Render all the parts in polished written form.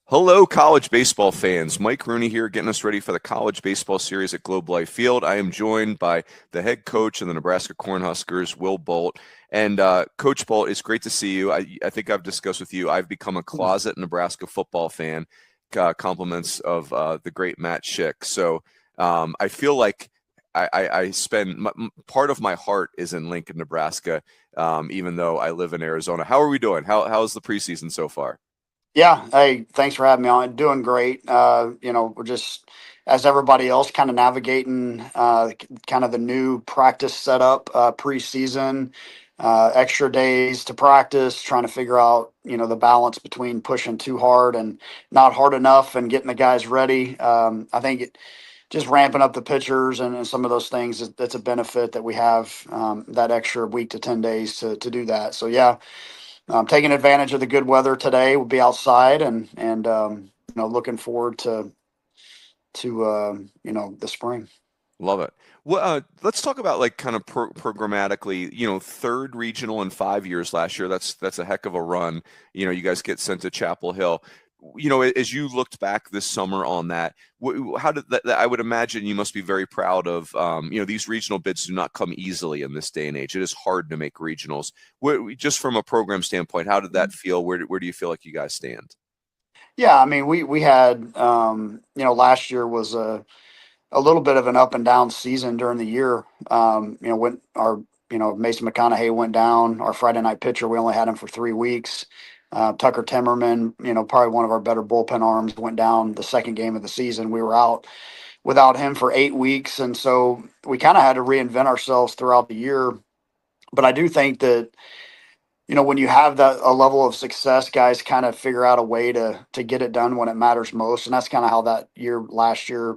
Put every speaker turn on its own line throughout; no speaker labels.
Hello, college baseball fans. Mike Rooney here, getting us ready for the college baseball series at Globe Life Field. I am joined by the head coach of the Nebraska Cornhuskers, Will Bolt. And Coach Bolt, it's great to see you. I think I've discussed with you, I've become a closet Nebraska football fan, compliments of the great Matt Schick. So I feel like I spend part of my heart is in Lincoln, Nebraska, even though I live in Arizona. How are we doing? How's the preseason so far?
Yeah. Hey, thanks for having me on. Doing great. We're just, as everybody else, kind of navigating kind of the new practice setup, preseason, extra days to practice, trying to figure out, the balance between pushing too hard and not hard enough and getting the guys ready. I think just ramping up the pitchers and some of those things, that's a benefit that we have, that extra week to 10 days to do that. So, yeah, taking advantage of the good weather today. We'll be outside and looking forward to the spring.
Love it. Well, let's talk about like kind of programmatically. Third regional in 5 years last year. That's a heck of a run. You guys get sent to Chapel Hill. As you looked back this summer on that, how did that? I would imagine you must be very proud of. These regional bids do not come easily in this day and age. It is hard to make regionals. Just from a program standpoint, how did that feel? Where do you feel like you guys stand?
Yeah, I mean, we had last year was a little bit of an up and down season during the year. When our Mason McConaughey went down, our Friday night pitcher, we only had him for 3 weeks. Tucker Timmerman, probably one of our better bullpen arms, went down the second game of the season. We were out without him for 8 weeks, and so we kind of had to reinvent ourselves throughout the year. But I do think that when you have that a level of success, guys kind of figure out a way to get it done when it matters most, and that's kind of how that year last year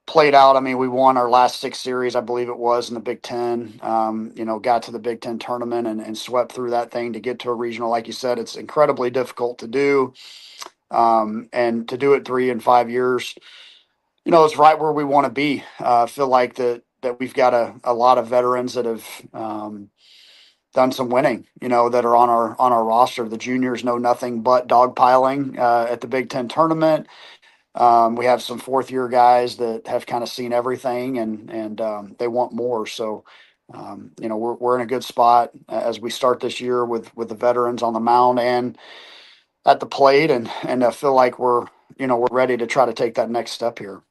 played out. I mean, we won our last six series, I believe it was, in the Big Ten. Got to the Big Ten tournament and swept through that thing to get to a regional. Like you said, it's incredibly difficult to do, and to do it 3 and 5 years. It's right where we want to be. I feel like that we've got a lot of veterans that have done some winning. That are on our roster. The juniors know nothing but dogpiling at the Big Ten tournament. We have some fourth year guys that have kind of seen everything and they want more. So, we're in a good spot as we start this year with the veterans on the mound and at the plate, and I feel like we're ready to try to take that next step here.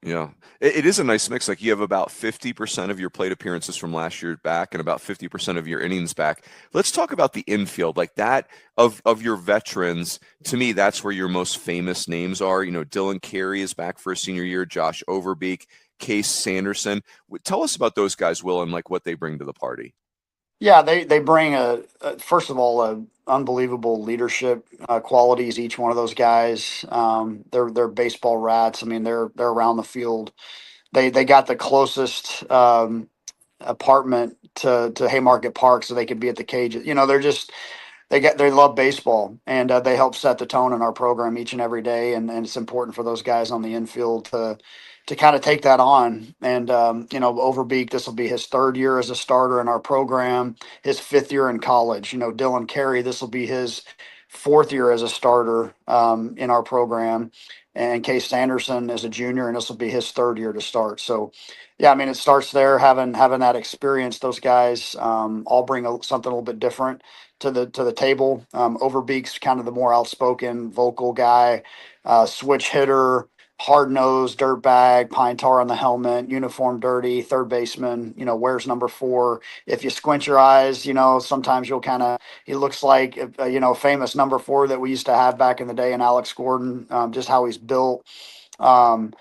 Yeah, it is a nice mix. Like you have about 50% of your plate appearances from last year back and about 50% of your innings back. Let's talk about the infield, like that of your veterans. To me, that's where your most famous names are. Dylan Carey is back for a senior year, Josh Overbeek, Case Sanderson. Tell us about those guys, Will, and like what they bring to the party.
Yeah, they bring first of all, a unbelievable leadership qualities. Each one of those guys, they're baseball rats. I mean, they're around the field. They got the closest apartment to Haymarket Park, so they could be at the cages. They're just they love baseball, and they help set the tone in our program each and every day. And it's important for those guys on the infield to kind of take that on. And Overbeek, this will be his third year as a starter in our program, his fifth year in college. Dylan Carey, this will be his fourth year as a starter in our program. And Case Sanderson is a junior, and this will be his third year to start. So, yeah, I mean, it starts there, having that experience. Those guys all bring something a little bit different to the table. Overbeek's kind of the more outspoken, vocal guy, switch hitter, hard nosed, dirt bag, pine tar on the helmet, uniform dirty, third baseman. Wears number 4. If you squint your eyes, sometimes you'll he looks like famous number 4 that we used to have back in the day in Alex Gordon. Just how he's built. Um,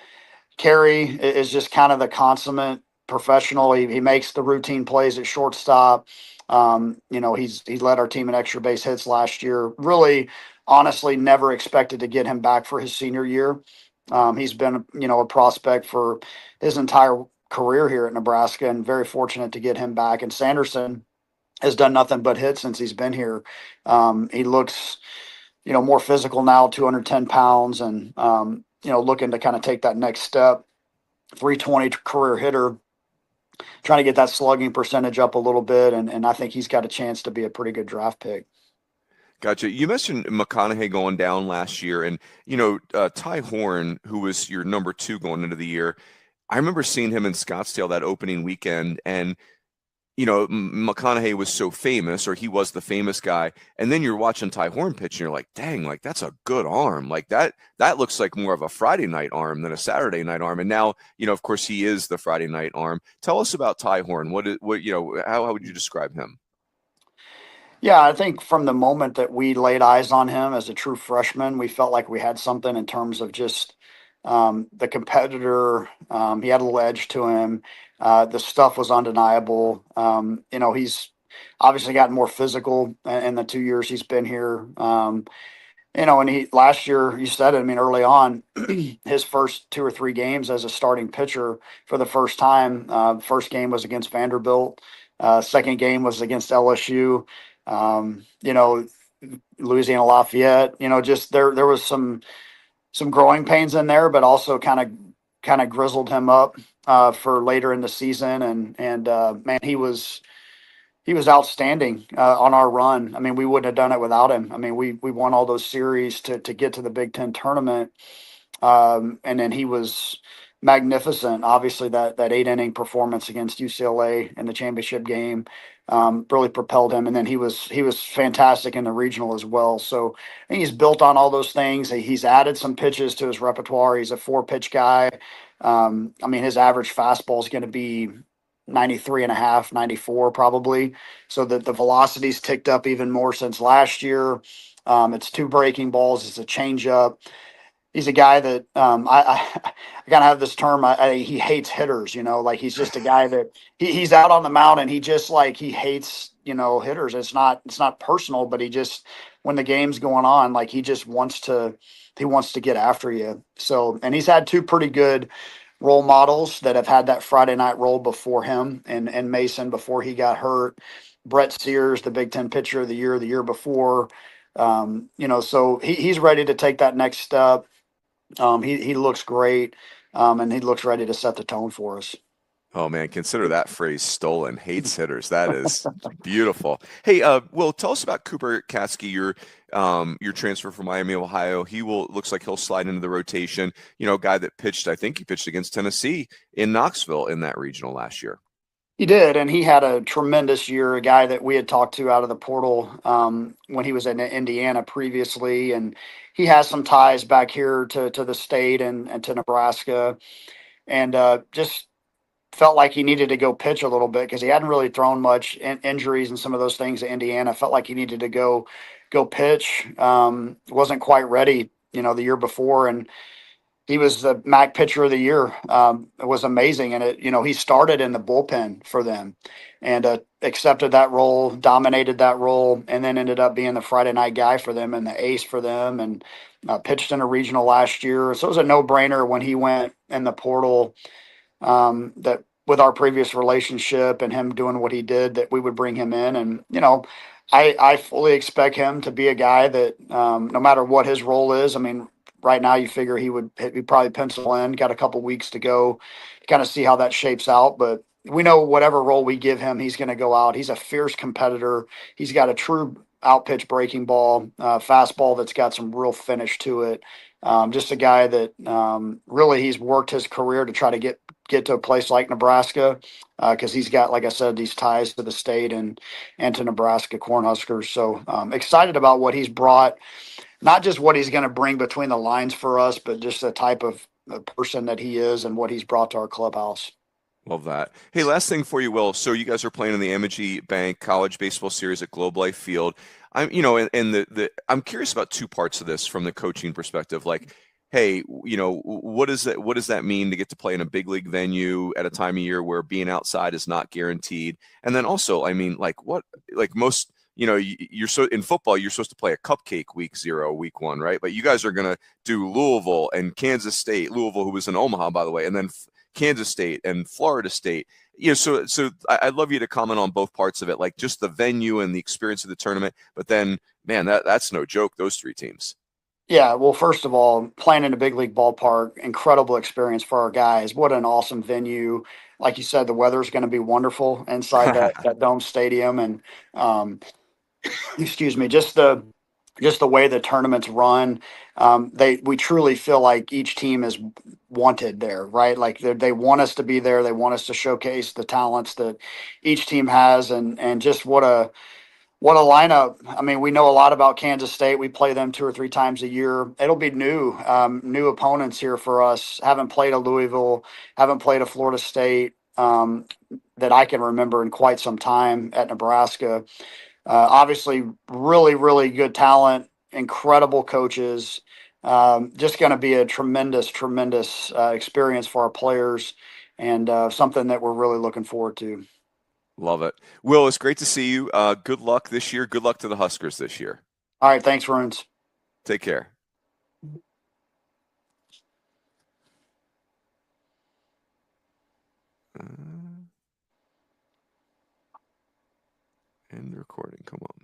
Carey is just kind of the consummate professional. He makes the routine plays at shortstop. He led our team in extra base hits last year. Really, honestly, never expected to get him back for his senior year. He's been, a prospect for his entire career here at Nebraska, and very fortunate to get him back. And Sanderson has done nothing but hit since he's been here. He looks, more physical now, 210 pounds, and looking to kind of take that next step. 320 career hitter, trying to get that slugging percentage up a little bit, and I think he's got a chance to be a pretty good draft pick.
Gotcha. You mentioned McConaughey going down last year, and Ty Horn, who was your number two going into the year. I remember seeing him in Scottsdale that opening weekend, and McConaughey was so famous, or he was the famous guy, and then you're watching Ty Horn pitch, and you're like, dang, like that's a good arm. Like that looks like more of a Friday night arm than a Saturday night arm. And now, of course, he is the Friday night arm. Tell us about Ty Horn. How would you describe him?
Yeah, I think from the moment that we laid eyes on him as a true freshman, we felt like we had something in terms of just the competitor. He had a little edge to him. The stuff was undeniable. He's obviously gotten more physical in the 2 years he's been here. And he last year, you said it, I mean, early on, his first 2 or 3 games as a starting pitcher for the first time. First game was against Vanderbilt. Second game was against LSU. Um, you know, Louisiana Lafayette. Just there was some growing pains in there, but also kind of grizzled him up for later in the season. And man, he was outstanding on our run. I mean, we wouldn't have done it without him. I mean, we won all those series to get to the Big Ten tournament, and then he was magnificent. Obviously, that 8 inning performance against UCLA in the championship game really propelled him. And then he was fantastic in the regional as well. So I think he's built on all those things. He's added some pitches to his repertoire. He's a 4 pitch guy. I mean, his average fastball is going to be 93 and a half, 94 probably. So that the velocity's ticked up even more since last year. It's 2 breaking balls. It's a changeup. He's a guy that I kind of have this term. He hates hitters. Like he's just a guy that he's out on the mound and he just like he hates hitters. It's not personal, but he just when the game's going on, like he wants to get after you. So and he's had 2 pretty good role models that have had that Friday night role before him and Mason before he got hurt. Brett Sears, the Big Ten pitcher of the year before. So he's ready to take that next step. He looks great, and he looks ready to set the tone for us.
Oh man, consider that phrase stolen. Hates hitters. That is beautiful. Hey, Will, tell us about Cooper Katsky, your transfer from Miami, Ohio. Looks like he'll slide into the rotation. A guy that pitched, I think he pitched against Tennessee in Knoxville in that regional last year.
He did, and he had a tremendous year. A guy that we had talked to out of the portal when he was in Indiana previously, and he has some ties back here to the state and to Nebraska, and just felt like he needed to go pitch a little bit because he hadn't really thrown much. Injuries and some of those things at Indiana felt like he needed to go pitch. Wasn't quite ready, the year before, and he was the MAC pitcher of the year. It was amazing, and he started in the bullpen for them, and accepted that role, dominated that role, and then ended up being the Friday night guy for them and the ace for them, and pitched in a regional last year. So it was a no brainer when he went in the portal. That with our previous relationship and him doing what he did, that we would bring him in, and I fully expect him to be a guy that no matter what his role is. I mean, right now you figure he'd probably pencil in. Got a couple weeks to go, kind of see how that shapes out. But we know whatever role we give him, he's going to go out. He's a fierce competitor. He's got a true out pitch breaking ball, fastball that's got some real finish to it. Just a guy that really he's worked his career to try to get to a place like Nebraska because he's got, like I said, these ties to the state and to Nebraska Cornhuskers. So excited about what he's brought, not just what he's going to bring between the lines for us, but just the type of person that he is and what he's brought to our clubhouse.
Love that. Hey, last thing for you, Will. So you guys are playing in the Amegy Bank College Baseball Series at Globe Life Field. I'm curious about 2 parts of this from the coaching perspective. Like, hey, what does that mean to get to play in a big league venue at a time of year where being outside is not guaranteed? And then also, I mean, most, you're so in football, you're supposed to play a cupcake week 0, week 1, right? But you guys are going to do Louisville and Kansas State, Louisville, who was in Omaha, by the way, and then Kansas State and Florida State. So I'd love you to comment on both parts of it, like just the venue and the experience of the tournament. But then, man, that's no joke, those 3 teams.
Yeah, well, first of all, playing in a big league ballpark, incredible experience for our guys. What an awesome venue. Like you said, the weather is going to be wonderful inside that dome stadium. And excuse me, just just the way the tournaments run, we truly feel like each team is wanted there, right? Like they want us to be there. They want us to showcase the talents that each team has, and just what a lineup. I mean, we know a lot about Kansas State. We play them 2 or 3 times a year. It'll be new opponents here for us. Haven't played a Louisville, haven't played a Florida State that I can remember in quite some time at Nebraska. Obviously, really, really good talent, incredible coaches. Just going to be a tremendous, tremendous experience for our players, and something that we're really looking forward to.
Love it. Will, it's great to see you. Good luck this year. Good luck to the Huskers this year.
All right, thanks, Runes.
Take care. End recording. Come on.